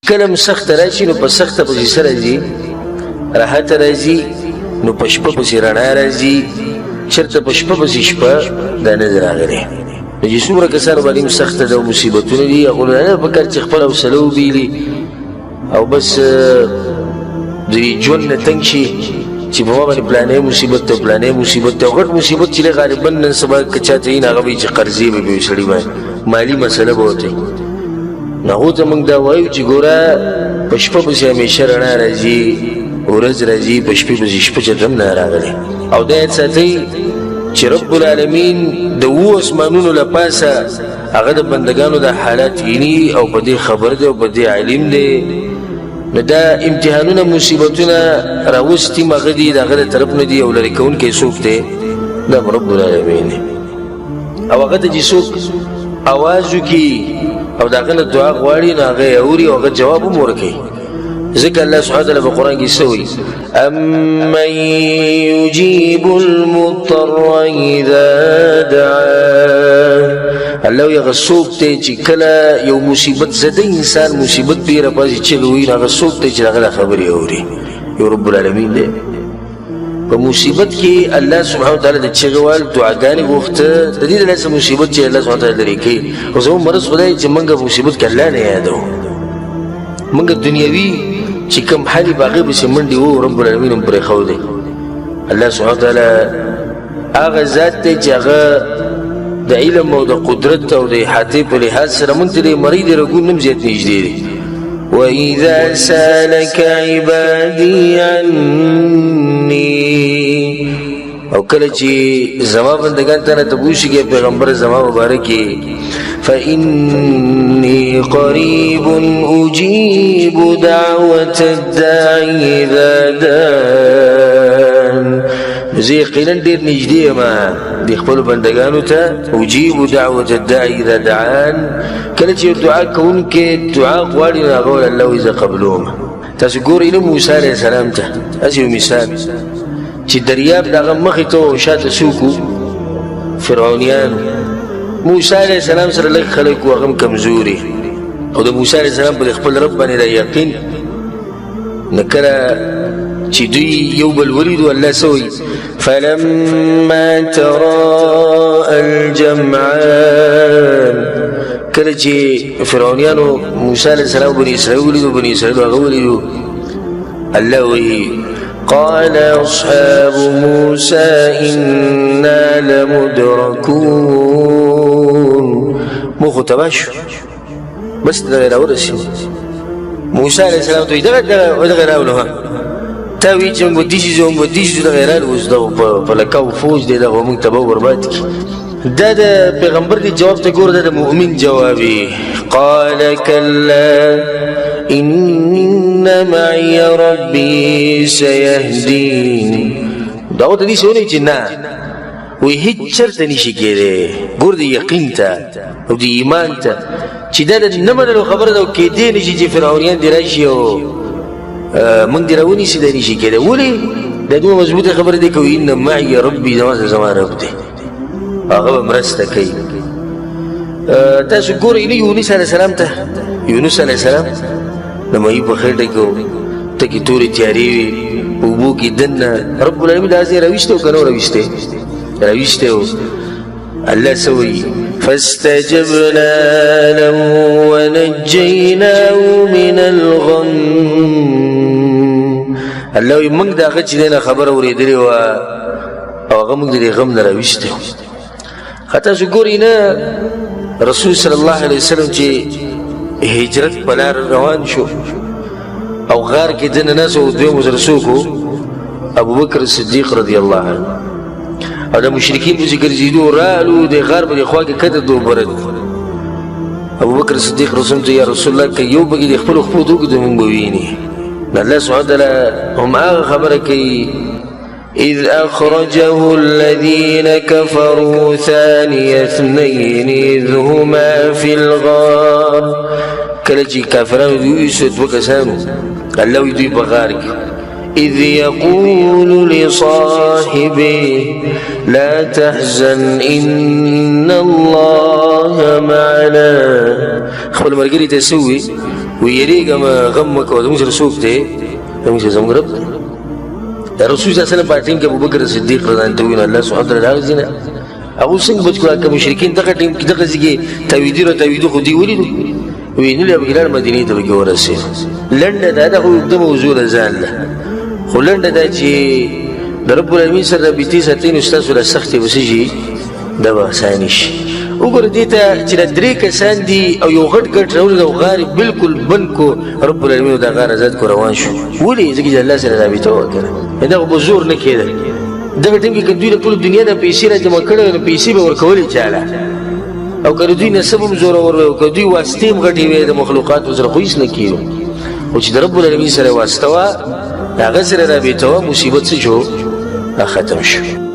کلم سخت راشي نو په سخته پسې سره راځي راحت راځي نو په شپه پسې رڼا راځي چېرته په شپه پسې شپه دا نه دی راغلی نو چې څومره کسانو باندې سخته ده او مصیبتونه دي هغو نه پکار چې خپله حوصله وبیلي او بس د ژوند نه تنګ شي چې په ما باندې پلانې مصیبت ته پلانې مصیبت ته غټ مصیبت چې غالبا نن سبا که چاته وي نو هغه به وي چې قرضې به وي سړي باندې مالي مسله به ورته وي نو هغو ته موږ دا وایو چې ګوره په شپه پسې همیشه رڼا راځي ورځ راځي په شپې پسې شپه چېرته هم نه راغلی او دا یاد ساتئ چې رب العالمین د 7 اسمانونو له پاسه هغه د بندګانو د حالات ویني او په دې خبر دی او په دې علم دی نو دا امتحانونه مصیبتونه راوستي هغه دي د هغه د طرف نه دي او لرې کوونکی څوک دی دا رب العالمین او هغه ته چې څوک اواز وکړي او د هغه نه دعا غواړي نو هغه یې اوري او هغه جواب هم ورکوي ذکر الله سبحانه وتعالى في القرآن يسوي أمن يجيب المضطر إذا دعاه الله يغسوك تيجي كلا يو مصيبت زده إنسان مصيبت بيرا بازي چلوين غسوك تيجي لغلا خبر يوري يو رب العالمين ده فمصيبت كي الله سبحانه وتعالى ده چغوال دعاگاني وقت تديد الله سا مصيبت چه الله سبحانه وتعالى لري كي وزمون مرس خدای چه منگا مصيبت که الله نه یادو منگا دنیاوی چې کوم حالي باغې پسې منډې وو رب العالمین هم پرېښود دی الله سبحانه وتعالی هغه ذات دی چې هغه د علم او د قدرت او د احاطې په لحاظ سره موږ ته د مرۍ د رګون هم زیات نږدې دی وإذا سألك عبادي عني او کله چې زما بندګان ته نه تپوس کړي پیغمبر زما مبارک فإني قريب أجيب دعوة الداعي إذا دعان زه یقینا ډېر نږدې یم د خپلو بندګانو ته أجيب دعوة الداعي إذا دعان کله چې دعا کوونکی دعا غواړي نو هغه ول الله وایي زه قبلوم تاسو ګورئ نو موسی علیه السلام ته داسې یو مثال چې دریاب د هغه مخې ته او شاته څوک فرعونیانو موسی علیه السلام سره لږ خلک و هغه هم کمزوري او د موسی علیه السلام په خپل رب باندې دا یقین نه کله چې دوی یو بل ولیدو الله څه وایي فلما تراءى الجمعان کله چې فرعونیانو موسی علیه السلام بني اسرائیل ولیدو بني اسرائیل هغه ولیدو الله وایي قال أصحاب موسى إنا لمدركون مخو تباشو بس ده غير أورسي موسى عليه السلام توي ده غير أولوها تاوي جنب وديشي ده غير أولوز ده فلكاو فوز ده ومن تباو برباتك ده پیغمبر دي جواب تقول ده مؤمن جوابي قال كلا إن معي ربي سيهدين داود دي سوني جنا وي هیڅ چرته نشي کېدی ګور دي یقین ته او دي ایمان ته چې دا نه منلو خبره ده کې دي نشي چې فرعونیان دي راشي او موږ دي راونیسي دا نشي کېدی ولې دا دوه مضبوطه خبره دي کوي ان معي ربي زما رب دی هغه مرسته کوي تاسو ګورئ یونس علیه السلام ته یونس علیه السلام لما يبقى خير دكو تكي توري تياري وبوكي دنا رب العالمين هذه رويشته وكانوا رويشته الله سوي فاستجبنا له ونجيناه من الغم الله يمنك دا غچ دينا خبر وريدري او هغه موږ د غم نه رويشته خاطر شګورینا رسول صلی الله علیه وسلم چې هجرت بلار روان شو او غار کې دنه ناس او دوی مزرسوکو ابو بکر الصدیق رضی الله عنه او د مشرکین په ذکر زیدو رالو د غار په خوا کې کته دو برد ابو بکر الصدیق رسول ته یا رسول الله کې یو بګي د خپل خپل دوګ د مونږ ویني الله سبحانه وتعالى هم هغه خبره کوي إذ أخرجه الذين كفروا ثاني اثنين إذ هما في الغار كالجي كافران يسود وكسانو الله يدوي بغارك إذ يقول لصاحبه لا تحزن إن الله معنا خبر مرقري تسوي ويريقم غمك وزمش رسوك تي زمش زمق رب رسول صلى الله عليه وسلم بارتين كأبو بكر الصديق رضي الله عنه الله سبحانه وتعالى أبو سنگ بچکو که مشرکین دغه زیږي تاویدو خو دی ولیدو ویني له بلال مدینه ته به ورسید لنډه دا د موضوع ځان له خو لنډه دا چې د رب العالمین سره بیتي ساتین استاد له سختي وسجي دا به ثاني شي وګوره دې ته چې درې کسان دي او یو غټ راول او غارب بالکل بنکو رب العالمین دا غار آزاد کو روان شو ولې ځکه الله سره رابطه وکړه دا به زور نه کېده دغه ټیم کې دوی له ټول دنیا د پیسې را جمع کړي نو پیسې به ورکولې چاله او که دوی نسب هم زور ور او که دوی واسطې هم غټې وي د مخلوقات سره خو هیڅ نه کېږي او چې د رب العالمین سره واسطه وه هغه سره رابطه وه مصیبت څه شو ختم شو